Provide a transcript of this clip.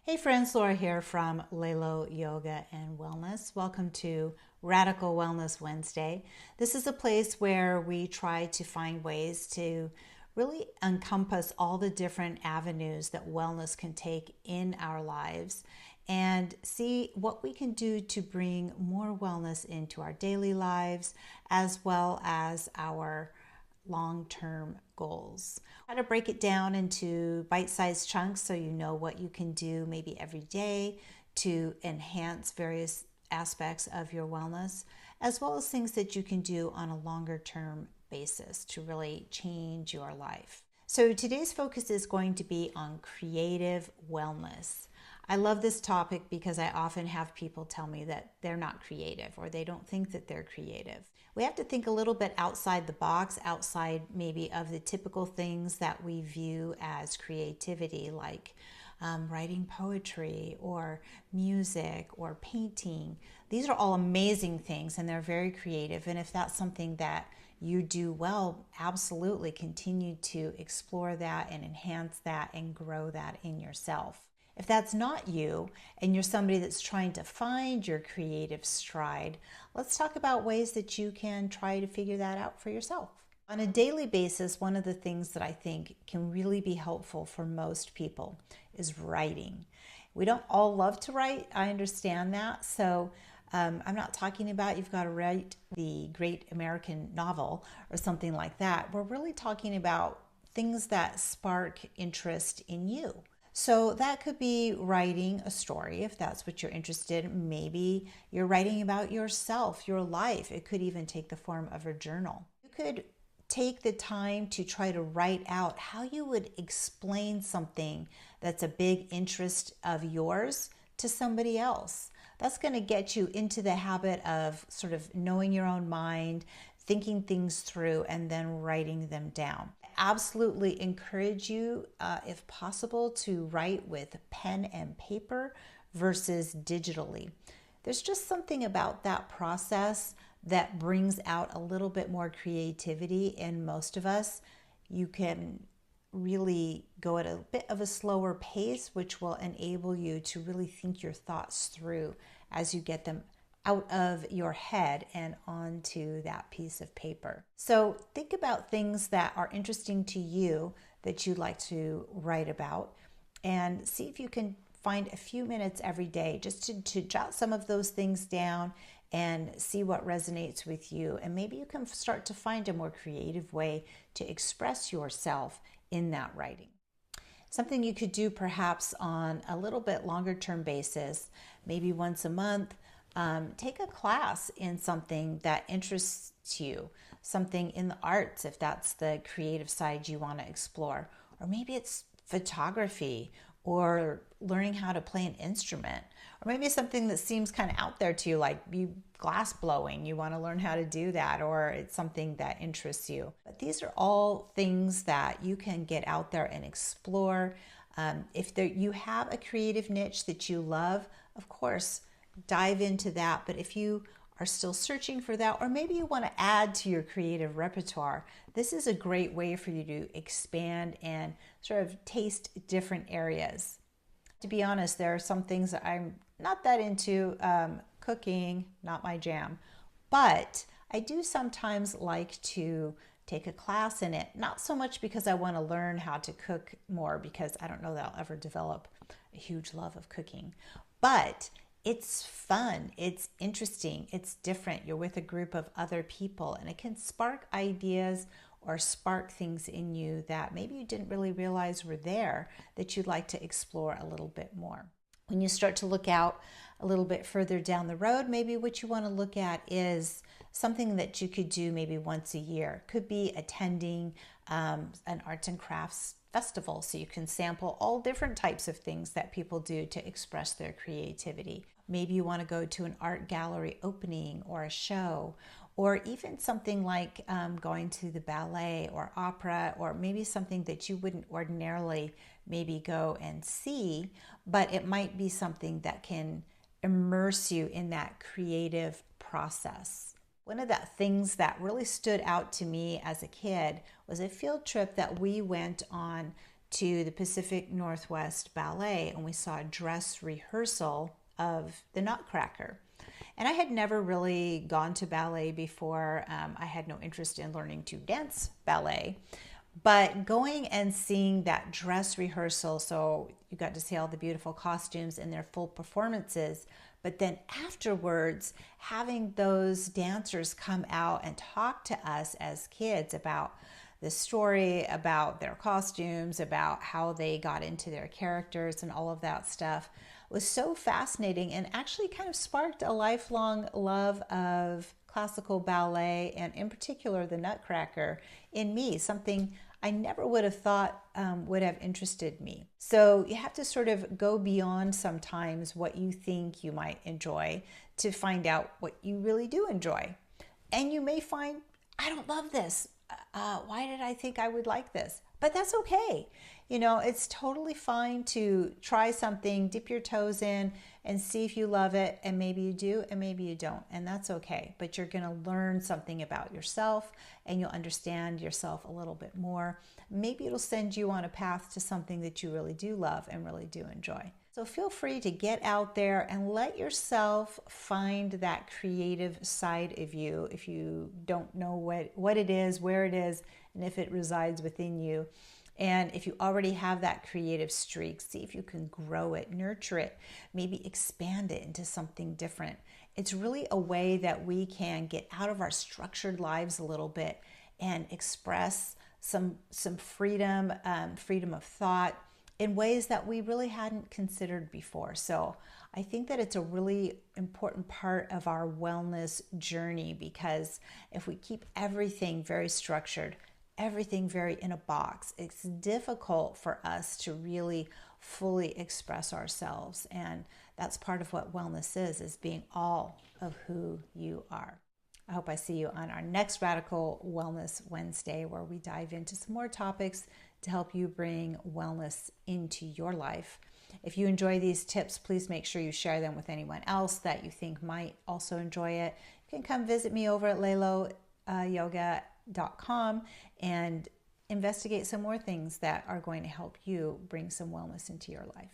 Hey friends, Laura here from Lelo Yoga and Wellness. Welcome to Radical Wellness Wednesday. This is a place where we try to find ways to really encompass all the different avenues that wellness can take in our lives and see what we can do to bring more wellness into our daily lives as well as our long-term goals. Try to break it down into bite-sized chunks so you know what you can do maybe every day to enhance various aspects of your wellness, as well as things that you can do on a longer-term basis to really change your life. So today's focus is going to be on creative wellness. I love this topic because I often have people tell me that they're not creative or they don't think that they're creative. We have to think a little bit outside the box, outside maybe of the typical things that we view as creativity, like writing poetry or music or painting. These are all amazing things and they're very creative. And if that's something that you do well, absolutely continue to explore that and enhance that and grow that in yourself. If that's not you and you're somebody that's trying to find your creative stride, let's talk about ways that you can try to figure that out for yourself. On a daily basis, one of the things that I think can really be helpful for most people is writing. We don't all love to write, I understand that. So I'm not talking about you've got to write the great American novel or something like that. We're really talking about things that spark interest in you. So that could be writing a story if that's what you're interested in. Maybe you're writing about yourself, your life. It could even take the form of a journal. You could take the time to try to write out how you would explain something that's a big interest of yours to somebody else. That's going to get you into the habit of sort of knowing your own mind, thinking things through, and then writing them down. Absolutely encourage you, if possible, to write with pen and paper versus digitally. There's just something about that process that brings out a little bit more creativity in most of us. You can really go at a bit of a slower pace, which will enable you to really think your thoughts through as you get them out of your head and onto that piece of paper. So think about things that are interesting to you that you'd like to write about and see if you can find a few minutes every day just to jot some of those things down and see what resonates with you. And maybe you can start to find a more creative way to express yourself in that writing. Something you could do perhaps on a little bit longer term basis, maybe once a month. Take a class in something that interests you, something in the arts if that's the creative side you want to explore, or maybe it's photography or learning how to play an instrument, or maybe something that seems kind of out there to you, like glass blowing. You want to learn how to do that, or it's something that interests you. But these are all things that you can get out there and explore. If you have a creative niche that you love, of course, dive into that. But if you are still searching for that, or maybe you want to add to your creative repertoire, this is a great way for you to expand and sort of taste different areas. To be honest, there are some things that I'm not that into. Cooking, not my jam, but I do sometimes like to take a class in it, not so much because I want to learn how to cook more, because I don't know that I'll ever develop a huge love of cooking, but it's fun, it's interesting, it's different. You're with a group of other people and it can spark ideas or spark things in you that maybe you didn't really realize were there that you'd like to explore a little bit more. When you start to look out a little bit further down the road, maybe what you want to look at is something that you could do maybe once a year. Could be attending an arts and crafts festival so you can sample all different types of things that people do to express their creativity. Maybe you want to go to an art gallery opening or a show, or even something like going to the ballet or opera, or maybe something that you wouldn't ordinarily maybe go and see, but it might be something that can immerse you in that creative process. One of the things that really stood out to me as a kid was a field trip that we went on to the Pacific Northwest Ballet, and we saw a dress rehearsal of the Nutcracker. And I had never really gone to ballet before. I had no interest in learning to dance ballet. But going and seeing that dress rehearsal, so you got to see all the beautiful costumes and their full performances, but then afterwards, having those dancers come out and talk to us as kids about the story, about their costumes, about how they got into their characters and all of that stuff was so fascinating, and actually kind of sparked a lifelong love of classical ballet, and in particular the Nutcracker, in me, something I never would have thought would have interested me. So you have to sort of go beyond sometimes what you think you might enjoy to find out what you really do enjoy. And you may find, I don't love this. Why did I think I would like this? But that's okay. You know, it's totally fine to try something, dip your toes in and see if you love it. And maybe you do, and maybe you don't. And that's okay. But you're going to learn something about yourself, and you'll understand yourself a little bit more. Maybe it'll send you on a path to something that you really do love and really do enjoy. So feel free to get out there and let yourself find that creative side of you if you don't know what it is, where it is, and if it resides within you. And if you already have that creative streak, see if you can grow it, nurture it, maybe expand it into something different. It's really a way that we can get out of our structured lives a little bit and express some freedom, freedom of thought in ways that we really hadn't considered before. So I think that it's a really important part of our wellness journey, because if we keep everything very structured, everything very in a box, it's difficult for us to really fully express ourselves. And that's part of what wellness is being all of who you are. I hope I see you on our next Radical Wellness Wednesday, where we dive into some more topics to help you bring wellness into your life. If you enjoy these tips, please make sure you share them with anyone else that you think might also enjoy it. You can come visit me over at layloyoga.com and investigate some more things that are going to help you bring some wellness into your life.